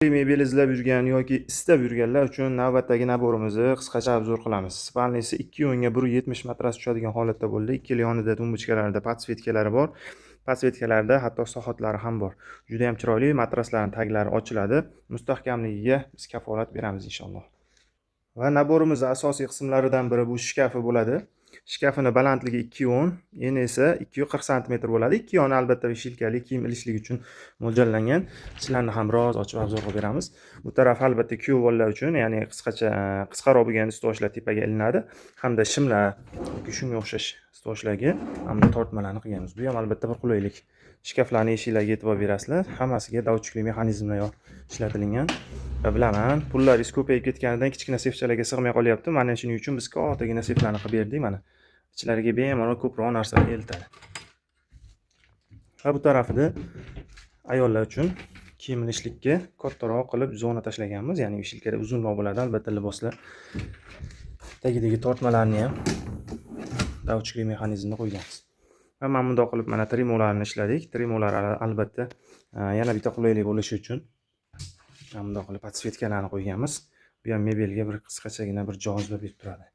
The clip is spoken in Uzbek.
Mebel izlab yurgan yoki istab yurganlar uchun navbatdagi naborimizni qisqacha obzor qilamiz. Spalnisi 2 o'nga 1.70 matras tushadigan holatda bo'ldi. Ikkala yonida tumbuchkalarida podsvetkalari bor. Podsvetkalarda hatto soatlari ham bor. Juda ham chiroyli, matraslarning taglari ochiladi. Mustahkamligiga biz kafolat beramiz inshaalloh. Va naborimizning asosiy qismlaridan biri bu shkafi bo'ladi. Shkafini balandligi 2.10, eni esa 240 sm bo'ladi. Ikki yoni albatta vishilkali kiyim ilishlik uchun mo'ljallangan. Ichlarni ham biroz ochib obzor qilib beramiz. Bu taraf albatta kuyov bolalar uchun, ya'ni qisqaroq bo'lgan istoshlar tepaga ilinadi, hamda shimlar yoki shunga o'xshash istoshlarga hamda tortmalarni qilganmiz. Bu ham albatta bir qulaylik. Shkaflarning eshiklariga e'tibor berasizlar. Hammasiga davchukli mexanizmlar ishlatilgan. Va bilaman, pullaringiz ko'payib ketganidan kichkina sefchalarga sig'may qolyapti. Mana shuning uchun biz kattagina seflarni qilib berdik mana. Ichlariga bemalol ko'proq narsalarni eltadi. Va bu tarafida ayollar uchun kiyim ilishlikka kattaroq qilib zona tashlaganmiz. Ya'ni vishilkada uzunroq bo'ladi albatta liboslar. Tagidagi tortmalarni ham davchukli mexanizmda qo'yganmiz. Va mana bundoq qilib mana trimolarni ishladik. Trimolar albatta yana bitta qulaylik bo'lishi uchun mana bundoq qilib podsvetkalarni qo'yganmiz. Bu ham mebelga bir qisqachagina bir joziba berib turadi.